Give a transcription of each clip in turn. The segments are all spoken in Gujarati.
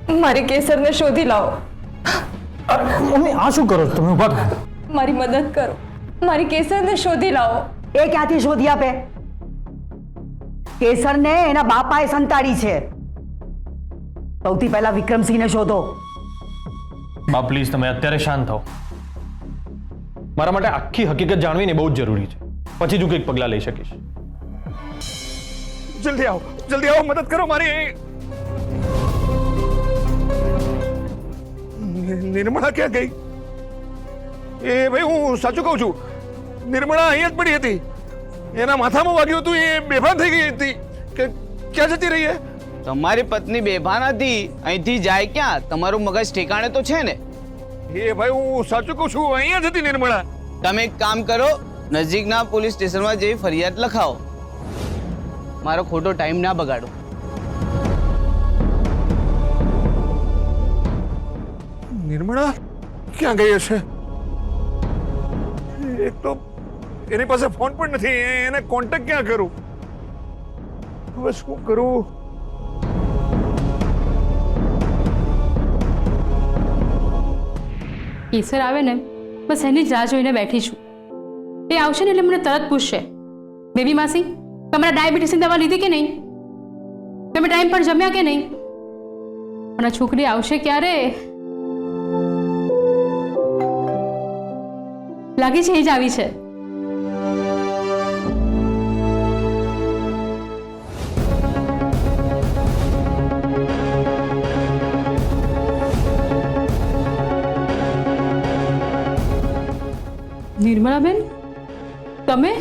મારી કેસરને શોધી લાવો। અરે મમ્મી આ શું કરો તમે? ઊભા થાઓ। મારી મદદ કરો, મારી કેસરને શોધી લાવો। એ ક્યાંથી શોધી આપે? કેસરને એના બાપાએ સંતાડી છે। સૌથી પહેલા વિક્રમસિંહને શોધો। બા પ્લીઝ તમે અત્યારે શાંત થાઓ। મારા માટે આખી હકીકત જાણવી ને બહુ જ જરૂરી છે, પછી જ હું કંઈક પગલાં લઈ શકીશ। જલ્દી આવો, મદદ કરો મારી। નિર્મળા ક્યાં ગઈ? એ ભાઈ હું સાચું કહું છું, નિર્મળા અહીંયા જ પડી હતી, એના માથામાં વાગ્યું હતું, એ બેભાન થઈ ગઈ હતી કે ક્યાં જતી રહી? તમારી પત્ની બેભાન હતી, અહીંથી જાય ક્યાં? તમારું મગજ ઠેકાણે તો છે ને? એ ભાઈ હું સાચું કહું છું, અહીંયા જ હતી નિર્મળા। તમે એક કામ કરો, નજીકના પોલીસ સ્ટેશનમાં જઈ ફરિયાદ લખાવો, મારો ખોટો ટાઈમ ના બગાડો। નિર્મળા ક્યાં ગઈ હશે? એક તો એની પાસે ફોન પણ નથી, એને કોન્ટેક્ટ ક્યાં કરું? હવે શું કરું? કેસર આવે ને બસ એની જ રાહ જોઈને બેઠી છું। એ આવશે ને એટલે મને તરત પૂછશે, બેબી માસી તમારા ડાયાબિટીસની દવા લીધી કે નહીં? તમે ટાઈમ પર જમ્યા કે નહીં? અને છોકરી આવશે ક્યારે? લાગે છે એ જ આવી છે। નિર્મળાબેન તમે?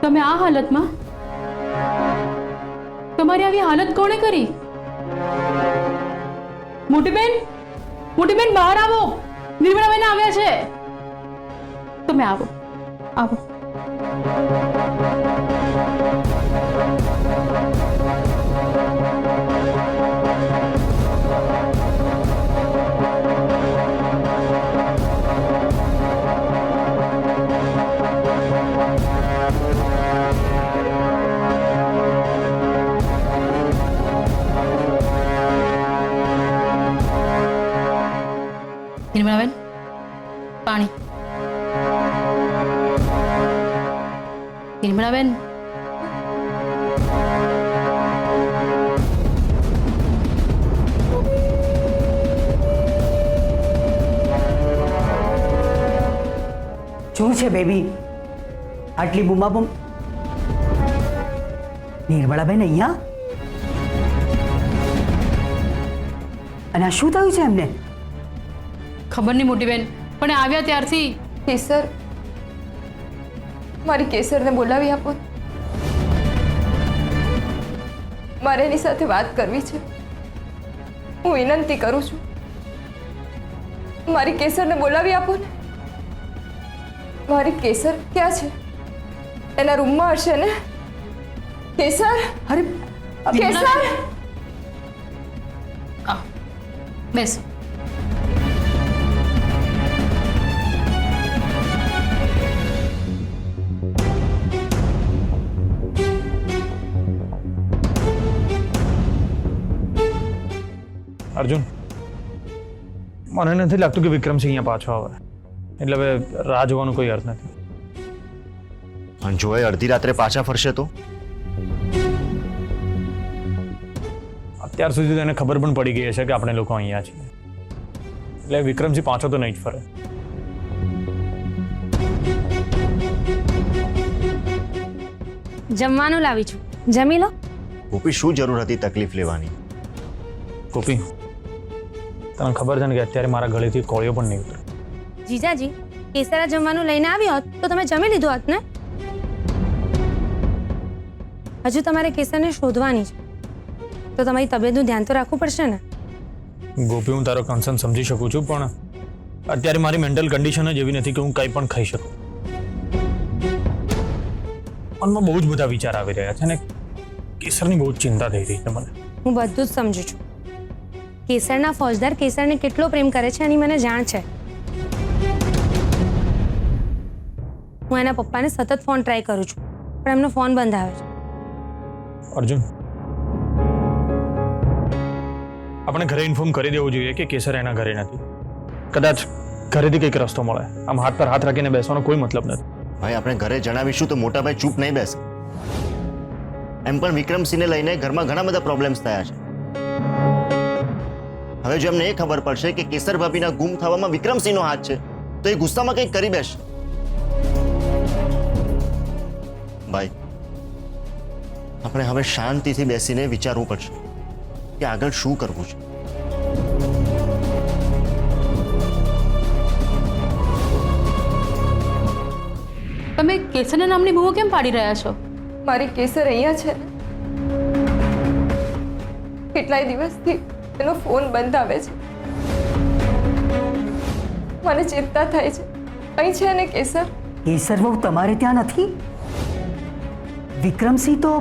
તમે આ હાલતમાં? તમારી આવી હાલત કોણે કરી? મોટીબેન બહાર આવો, નિર્મળાબેન આવ્યા છે। તમે આવો આવો। નિર્મળાબેન પાણી। નિર્મળાબેન શું છે બેબી? આટલી બૂમાબૂમ? નિર્મળાબેન અહીંયા? અને આ શું થયું છે એમને? ખબર નહીં મોટીબેન, પણ એ આવ્યા ત્યારથી કેસર, મારી કેસરને બોલાવી આપો। મારે એની સાથે વાત કરવી છે। હું વિનંતી કરું છું, મારી કેસરને બોલાવી આપો ને। મારી કેસર ક્યાં છે? એના રૂમમાં હશે ને? કેસર, અરે કેસર! બેસો। અર્જુન મને નથી લાગતું કે વિક્રમસિંહ અહીંયા પાછો આવે, એટલે હવે રાહ જોવાનો કોઈ અર્થ નથી। અને જો એ અડધી રાત્રે પાછા ફરશે તો? અત્યાર સુધી તો એને ખબર પણ પડી ગઈ હશે કે આપણે લોકો અહીંયા છીએ, એટલે વિક્રમસિંહ પાછો તો નહીં જ ફરે। જમવાનું લાવી છું, જમી લો। ગોપી શું જરૂર હતી તકલીફ લેવાની? ગોપી તને ખબર છે ને કે અત્યારે મારા ગળેથી કોળિયો પણ નહીં ઉતરે। જીજાજી કેસરા જમવાનું લઈને આવ્યો હોત તો તમે જમી લીધું હોત ને? હજુ તમારે કેસરને શોધવાની છે, તો તમારી તબિયતનું ધ્યાન તો રાખવું પડશે ને? ગોપી હું તારો કન્સર્ન સમજી શકું છું, પણ અત્યારે મારી મેન્ટલ કન્ડિશન જ એવી નથી કે હું કંઈ પણ ખાઈ શકું। મનમાં બહુ જ બધા વિચાર આવી રહ્યા છે ને કેસરની બહુ જ ચિંતા થઈ રહી છે મને। હું બધું જ સમજુ છું। કેસરના ફોજદાર કેસરને કેટલો પ્રેમ કરે છે એની મને જાણ છે। હું એના પપ્પાને સતત ફોન ટ્રાય કરું છું, પણ એમનો ફોન બંધ આવે છે. અર્જુન, આપણે ઘરે ઇન્ફોર્મ કરી દેવું જોઈએ કે કેસર એના ઘરે નથી. કદાચ ઘરેથી કંઈક રસ્તો મળે. આમ હાથ પર હાથ રાખીને બેસવાનો કોઈ મતલબ નથી. ભાઈ આપણે ઘરે જણાવીશું તો મોટા ભાઈ ચૂપ નહીં બેસે. એમ પણ વિક્રમસિંહને લઈને ઘરમાં ઘણા બધા પ્રોબ્લેમ્સ થયા છે. હવે જો એમને એ ખબર પડશે કે કેસર ભાભીના ગુમ થવામાં વિક્રમસિંહનો હાથ છે તો એ ગુસ્સામાં કંઈક કરી બેસશે. ભાઈ આપણે હવે શાંતિથી બેસીને વિચારવું પડશે કે આગળ શું કરવું છે. તમે કેસરના નામની બૂમો કેમ પાડી રહ્યા છો? મારી કેસર અહીંયા છે ને. કેટલાય દિવસથી એનો ફોન બંધ આવે છે. મને ચિંતા થાય છે. અહીં છે ને કેસર. કેસર બહુ તમારે ત્યાં નથી? વિક્રમસિંહ તો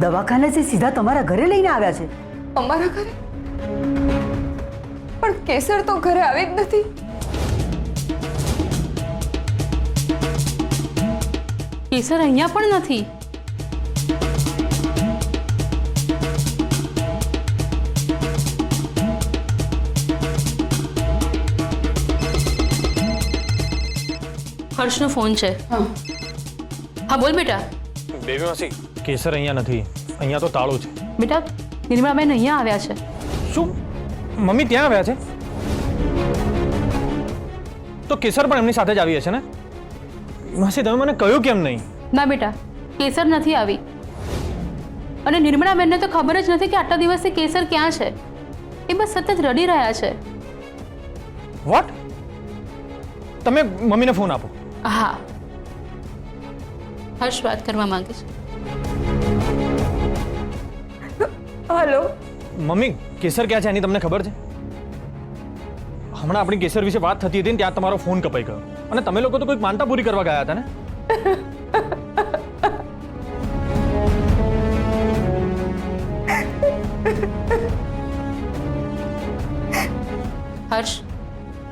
દવાખાનેથી સીધા તમારા ઘરે લઈને આવ્યા છે. અમારા ઘરે? પણ કેસર તો ઘરે આવી જ નથી. કેસર અહીંયા પણ નથી. હર્ષનો ફોન છે. હા બોલ બેટા. બેબી માસી, કેસર અહીંયા નથી. અહીંયા તો તાળું છે. બેટા નિર્મળાબેન અહીંયા આવ્યા છે. શું મમ્મી ત્યાં આવ્યા છે? તો કેસર પણ એમની સાથે જ આવી હશે ને? માસી તમે મને કહ્યું કેમ નહીં? ના બેટા, કેસર નથી આવી. અને નિર્મળાબેનને તો ખબર જ નથી કે આટલા દિવસથી કેસર ક્યાં છે. એ બસ સતત રડી રહ્યા છે. વોટ? તમે મમ્મીને ફોન આપો. હા, હર્ષ વાત કરવા માંગે છે. હલો. મમ્મી, કેસર ક્યાં છે એની તમને ખબર છે? હમણાં આપણી કેસર વિશે વાત થતી હતી ને ત્યાં તમારો ફોન કપાઈ ગયો. અને તમે લોકો તો કોઈક માનતા પૂરી કરવા ગયા હતા ને? હર્ષ,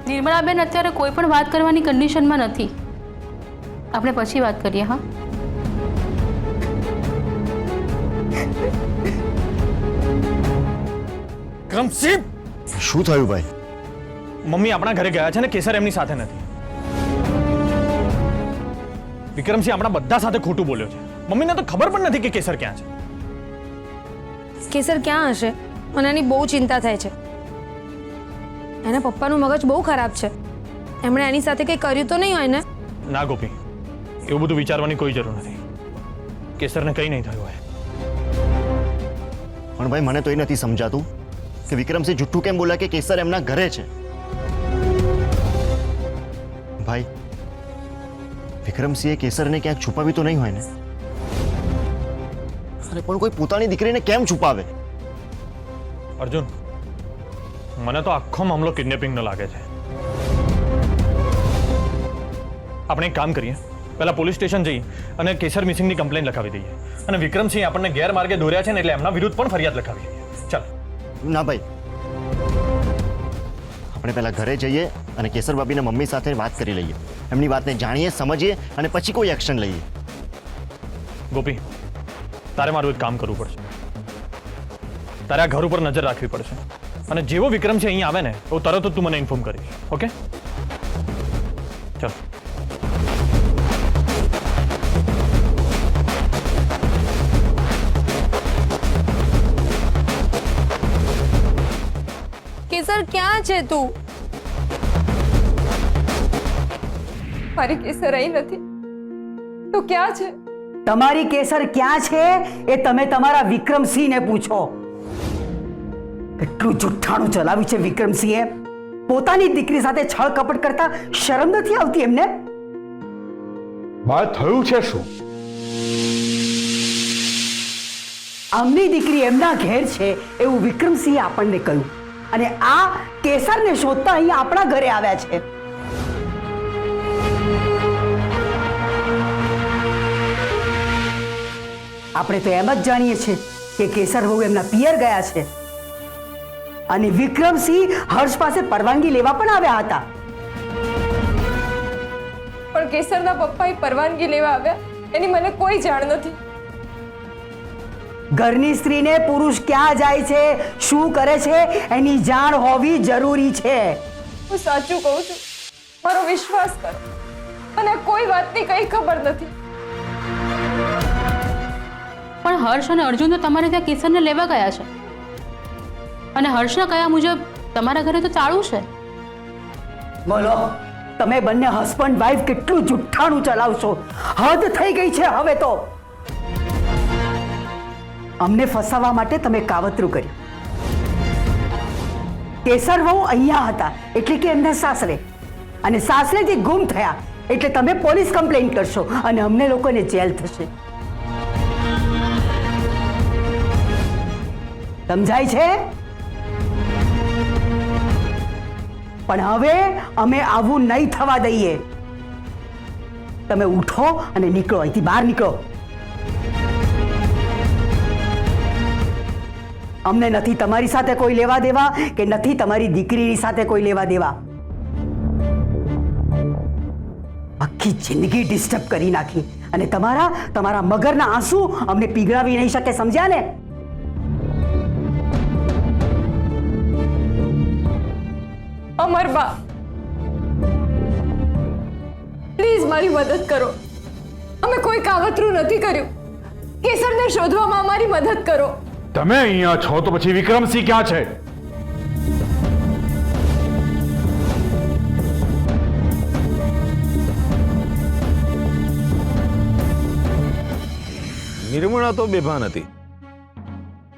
નિર્મળાબેન અત્યારે કોઈ પણ વાત કરવાની કન્ડિશનમાં નથી. આપણે પછી વાત કરીએ. હા, વિક્રમસિંહ! શું થયું ભાઈ? મમ્મી આપણા ઘરે ગયા છે ને કેસર એમની સાથે નથી. વિક્રમસિંહ આપણા બધા સાથે ખોટું બોલ્યો છે. મમ્મીને તો ખબર પણ નથી કે કેસર ક્યાં છે. કેસર ક્યાં હશે? મને એની બહુ ચિંતા થાય છે. એના પપ્પાનું મગજ બહુ ખરાબ છે. એમણે એની સાથે કંઈ કર્યું તો નહીં હોય ને? ના ગોપી, એવું બધું વિચારવાની કોઈ જરૂર નથી. કેસરને કંઈ નહીં થયું હોય. પણ ભાઈ મને તો એ નથી સમજાતું કે વિક્રમસિંહ જુઠ્ઠું કેમ બોલ્યા કે કેસર એમના ઘરે છે. ભાઈ વિક્રમસિંહે કેસરને ક્યાંક છુપાવી તો નહીં હોય ને? અરે પણ કોઈ પોતાની દીકરીને કેમ છુપાવે? અર્જુન, મને તો આખો મામલો કિડનેપિંગનો લાગે છે. આપણે એક કામ કરીએ, પહેલા પોલીસ સ્ટેશન જઈએ અને કેસર મિસિંગની કમ્પ્લેન લખાવી દઈએ. અને વિક્રમસિંહ આપણને ગેરમાર્ગે દોર્યા છે ને એટલે એમના વિરુદ્ધ પણ ફરિયાદ લખાવી દઈએ. ચાલ. ના ભાઈ, આપણે પહેલા ઘરે જઈએ અને કેસર ભાભીના મમ્મી સાથે વાત કરી લઈએ. એમની વાતને જાણીએ, સમજીએ અને પછી કોઈ એક્શન લઈએ. ગોપી, તારે મારું એક કામ કરવું પડશે. તારે આ ઘર ઉપર નજર રાખવી પડશે. અને જેવો વિક્રમ છે અહીંયા આવે ને તો તરત જ તું મને ઇન્ફોર્મ કરીશ. ઓકે? ચાલ. કેસર ક્યાં છે તું? મારી કેસર અહીં નથી તો ક્યાં છે? તમારી કેસર ક્યાં છે એ તમે તમારા વિક્રમસિંહને પૂછો. કેટલું જુઠ્ઠાણું ચલાવ્યું છે વિક્રમસિંહે. પોતાની દીકરી સાથે છળ કપટ કરતા શરમ નથી આવતી એમને? વાત થયું છે શું? આમની દીકરી એમના ઘેર છે એવું વિક્રમસિંહે આપણને કહ્યું. અને આ કેસરને શોધતા અહીં આપણા ઘરે આવ્યા છે. આપણે તો એમ જ જાણીએ છીએ કે કેસર બહુ એમના પિયર ગયા છે. અને વિક્રમસિંહ હર્ષ પાસે પરવાનગી લેવા પણ આવ્યા હતા. પણ કેસરના પપ્પાએ પરવાનગી લેવા આવ્યા એની મને કોઈ જાણ નથી. ઘરની સ્ત્રીને પુરુષ ક્યાં જાય છે, શું કરે છે, એની જાણ હોવી જરૂરી છે. હું સાચું કહું છું, મારો વિશ્વાસ કરો. મને કોઈ વાતની કઈ ખબર નથી. પણ હર્ષ અને અર્જુન તો તમારે ત્યાં કિશનને લેવા ગયા છે, અને હર્ષના કયા મુજબ તમારા ઘરે તો તાળું છે. બોલો, તમે બંને હસબન્ડ વાઈફ કેટલું જુઠ્ઠાણું ચલાવશો. હદ થઈ ગઈ છે હવે તો. અમને ફસાવવા માટે તમે કાવતરું કર્યું. કેસર વહુ અહીંયા હતા એટલે કે એમના સાસરે, અને સાસરેથી ગુમ થયા એટલે તમે પોલીસ કમ્પ્લેન કરશો અને અમને લોકોને જેલ થશે. સમજાય છે? પણ હવે અમે આવું નહીં થવા દઈએ. તમે ઉઠો અને નીકળો, અહીંથી બહાર નીકળો. અમને નથી તમારી સાથે કોઈ લેવા દેવા કે નથી તમારી દીકરીની સાથે કોઈ લેવા દેવા. આખી જિંદગી ડિસ્ટર્બ કરી નાખી, અને તમારા મગરના આંસુ અમને પીગળાવી નહીં શકે. સમજ્યા ને? અમરબા, પ્લીઝ મારી મદદ કરો. અમે કોઈ કાવતરું નથી કર્યું. કેસરને શોધવામાં અમારી મદદ કરો. તમે અહીંયા છો તો પછી વિક્રમસિંહ ક્યાં છે? નિર્મળા તો બેભાન હતી,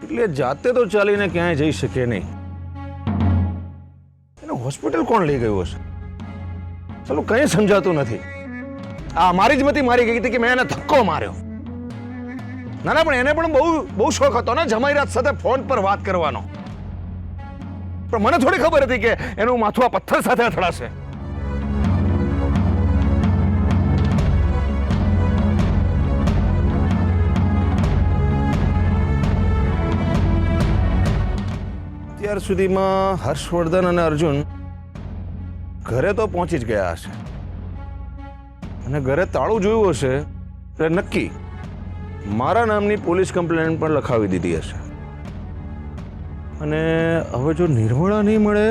એટલે જાતે તો ચાલીને ક્યાંય જઈ શકે નહીં. એને હોસ્પિટલ કોણ લઈ ગયું હશે? ચાલો, કંઈ સમજાતું નથી. આ મારી જ મતી મારી ગઈ હતી કે મેં એને ધક્કો માર્યો. ના ના, પણ એને પણ બહુ શોખ હતો ને જમાઈ રાત સાથે ફોન પર વાત કરવાનો. પણ મને થોડી ખબર હતી કે એનું માથું આ પથ્થર સાથે અથડાશે. અત્યાર સુધીમાં હર્ષવર્ધન અને અર્જુન ઘરે તો પહોંચી જ ગયા હશે, અને ઘરે તાળું જોયું હશે એટલે નક્કી મારા નામની પોલીસ કમ્પ્લેન પણ લખાવી દીધી હશે. અને હવે જો નિર્મળા નહીં મળે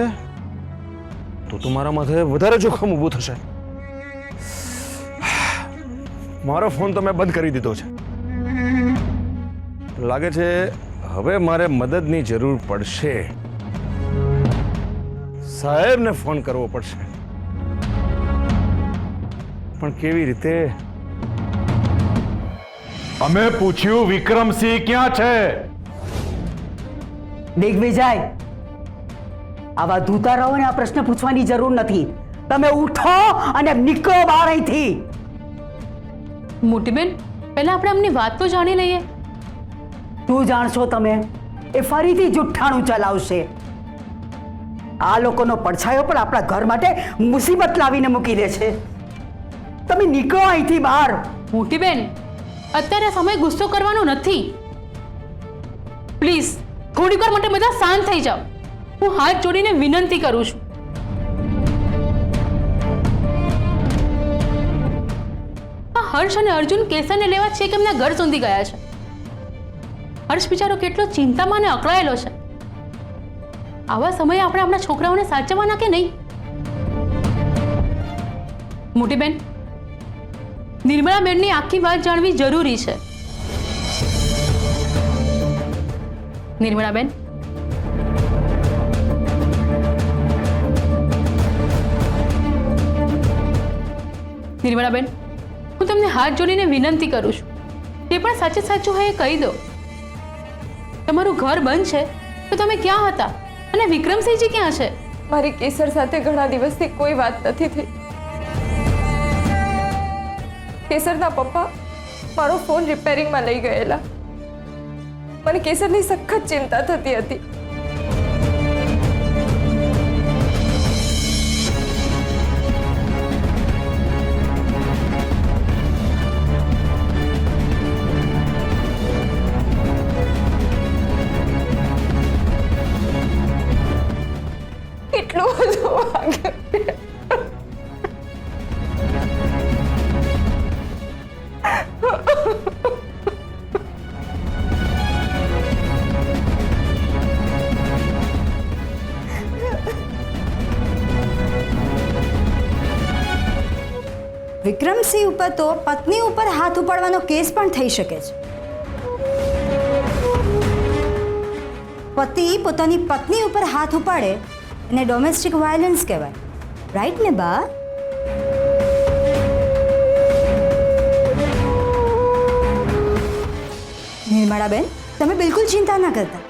તો મારા માથે વધારે જોખમ ઊભું થશે. મારો ફોન તો મેં બંધ કરી દીધો છે. લાગે છે હવે મારે મદદની જરૂર પડશે. સાહેબને ફોન કરવો પડશે. પણ કેવી રીતે? અમે પૂછ્યું વિક્રમસિંહ ક્યાં છે? દિગ્વિજય, આવા ધૂતારાઓને આ પ્રશ્ન પૂછવાની જરૂર નથી. તમે ઉઠો અને નીકળો બહાર અહીંથી. મોટી બેન, પહેલા આપણે અમની વાત તો જાણી લઈએ. શું જાણશો તમે? એ ફરીથી જુઠ્ઠાણું ચલાવશે. આ લોકોનો પડછાયો પણ આપણા ઘર માટે મુસીબત લાવીને મૂકી દે છે. તમે નીકળો અહીંથી બહાર. મોટી બેન, અત્યારે સમય ગુસ્સો કરવાનો નથી. પ્લીઝ થોડીક વાર માટે બધા શાંત થઈ જાઓ. હું હાથ જોડીને વિનંતી કરું છું. આ હર્ષ અને અર્જુન કેસરને લેવા છે કે એમના ઘર સુધી ગયા છે. હર્ષ બિચારો કેટલો ચિંતામાં અને અકળાયેલો છે. આવા સમયે આપણે આપણા છોકરાઓને સાચવવાના કે નહીં? મોટી બેન, નિર્મળા બેનની આખી વાત જાણવી જરૂરી છે. નિર્મળા બેન, નિર્મળા બેન, હું તમને હાથ જોડીને વિનંતી કરું છું. તે પણ સાચે સાચું હોય એ કહી દો. તમારું ઘર બંધ છે તો તમે ક્યાં હતા, અને વિક્રમસિંહજી ક્યાં છે? મારી કેસર સાથે ઘણા દિવસથી કોઈ વાત નથી થઈ. કેસરના પપ્પા મારો ફોન રિપેરિંગમાં લઈ ગયેલા. મને કેસરની સખત ચિંતા થતી હતી. કેટલું બધું વાગ્યું. વિક્રમસિંહ ઉપર તો પત્ની ઉપર હાથ ઉપાડવાનો કેસ પણ થઈ શકે છે. પતિ પોતાની પત્ની ઉપર હાથ ઉપાડે એને ડોમેસ્ટિક વાયલન્સ કહેવાય. રાઈટ ને બા? નિર્મળાબેન, તમે બિલકુલ ચિંતા ના કરતા.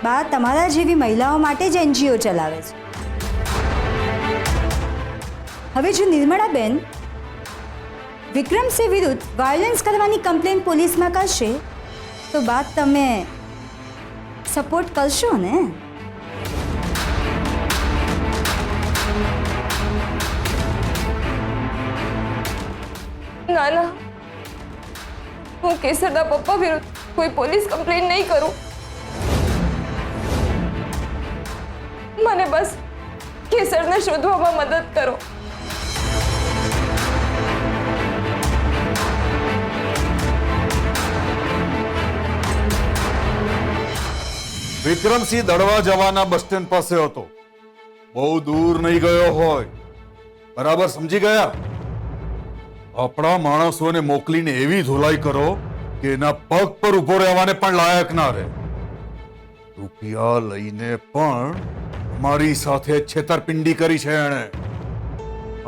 બા તમારા જેવી મહિલાઓ માટે જ NGO ચલાવે છે. હવે જો નિર્મળાબેન વિક્રમસિંહ વિરુદ્ધ વાયોલન્સ કરવાની કમ્પ્લેન પોલીસમાં કરશે તો બા તમે સપોર્ટ કરશો ને? ના ના, હું કેસરના પપ્પા વિરુદ્ધ કોઈ પોલીસ કમ્પ્લેન નહીં કરું. મને બસ કેસરને શોધવામાં મદદ કરો. વિક્રમસિંહ દળવા જવાના બસ સ્ટેન્ડ પાસે હતો. બહુ દૂર નહીં ગયો હોય. બરાબર સમજી ગયા? આપણા માણસોને મોકલીને એવી ધોલાઈ કરો કે એના પગ પર ઉભો રહેવાને પણ લાયક ના રહે. રૂપિયા લઈને પણ અમારી સાથે છેતરપિંડી કરી છે એણે.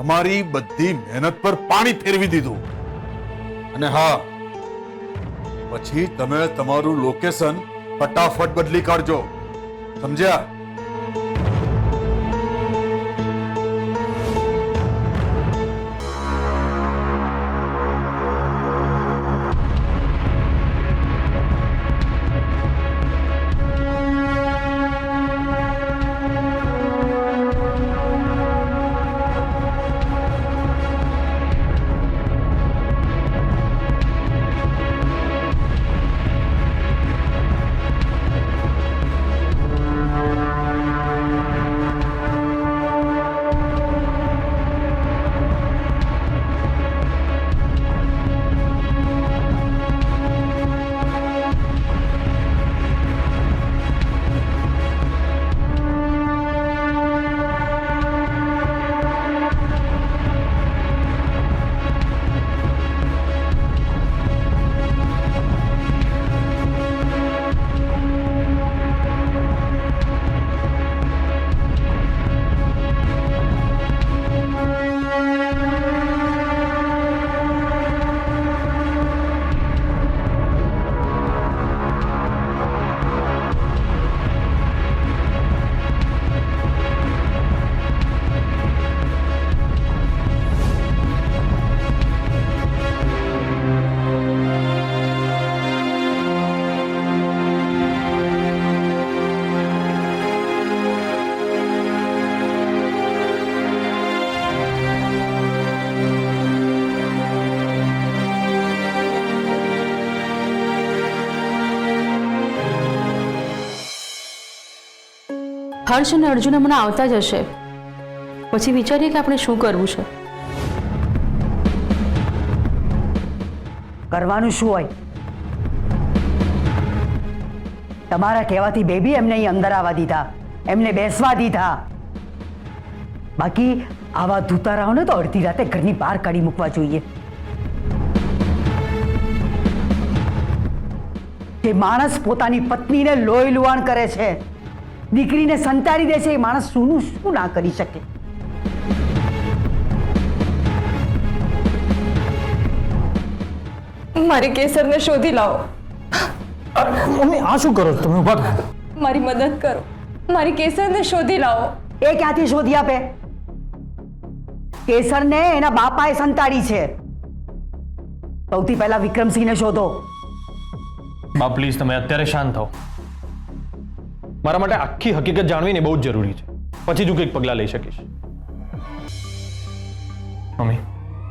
અમારી બધી મહેનત પર પાણી ફેરવી દીધું. અને હા, પછી તમે તમારું લોકેશન ફટાફટ બદલી કાઢજો. સમજ્યા? હર્ષ અને અર્જુન હમણાં આવતા જ હશે. પછી વિચારીએ કે આપણે શું કરવું છે. કરવાનું શું હોય? તમારા કહેવાથી બેબી એમને અહીં અંદર આવવા દીધા, એમને બેસવા દીધા. બાકી આવા ધૂતારાઓને તો અડધી રાતે ઘરની બહાર કાઢી મૂકવા જોઈએ. જે માણસ પોતાની પત્નીને લોહી લુહાણ કરે છે, દીકરીને સંતાડી દે છે, એ માણસ શું ના કરી શકે? મારી કેસરને શોધી લાવો. મમ્મી આ શું કરો છો તમે? ઉભા થાઓ. મારી મદદ કરો. મારી કેસરને શોધી લાવો. એ ક્યાંથી શોધી આપે? કેસરને એના બાપાએ સંતાડી છે. સૌથી પહેલા વિક્રમસિંહને શોધો. બા પ્લીઝ તમે અત્યારે શાંત થાઓ. મારા માટે આખી હકીકત જાણવીને બહુ જ જરૂરી છે. પછી જ હું કંઈક પગલાં લઈ શકીશ. મમ્મી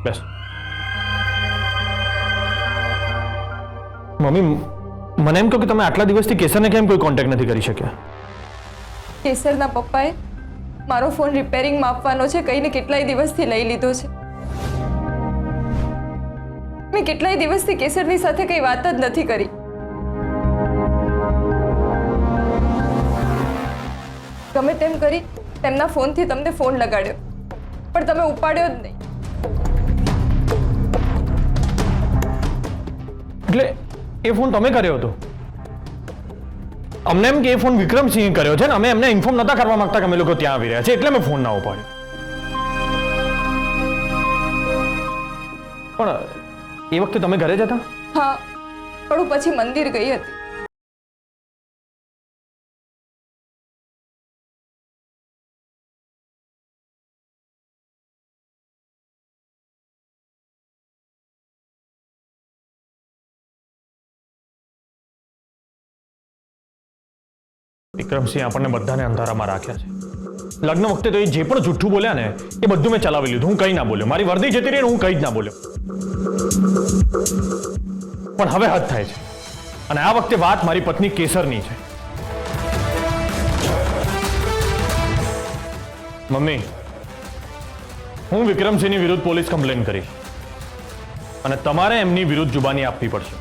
બેસ. મમ્મી મને એમ કહો કે તમે આટલા દિવસથી કેસરને કેમ કોઈ કોન્ટેક્ટ નથી કરી શક્યા? કેસરના પપ્પાએ મારો ફોન રિપેરિંગમાં આપવાનો છે કહીને કેટલાય દિવસથી લઈ લીધો છે. મેં કેટલાય દિવસથી કેસરની સાથે કઈ વાત જ નથી કરી. ગમે તેમ કરી તેમના ફોનથી તમને ફોન લગાડ્યો, પણ તમે ઉપાડ્યો જ નહીં. એટલે એ ફોન તમે કર્યો હતો? અમને એમ કે એ ફોન વિક્રમસિંહે કર્યો છે ને અમે એમને ઇન્ફોર્મ નતા કરવા માંગતા કે અમે લોકો ત્યાં આવી રહ્યા છે, એટલે મેં ફોન ના ઉપાડ્યો. પણ એ વખતે તમે ઘરે જ હતા? હા, પણ હું પછી મંદિર ગઈ હતી. વિક્રમસિંહ આપણને બધાને અંધારામાં રાખ્યા છે. લગ્ન વખતે તો એ જે પણ જુઠ્ઠું બોલ્યા ને એ બધું મેં ચલાવી લીધું. હું કંઈ ના બોલ્યો. મારી વર્દી જતી રહી ને હું કંઈ જ ના બોલ્યો. પણ હવે હદ થાય છે અને આ વખતે વાત મારી પત્ની કેસરની છે. મમ્મી, હું વિક્રમસિંહની વિરુદ્ધ પોલીસ કમ્પ્લેન કરીશ અને તમારે એમની વિરુદ્ધ જુબાની આપવી પડશે.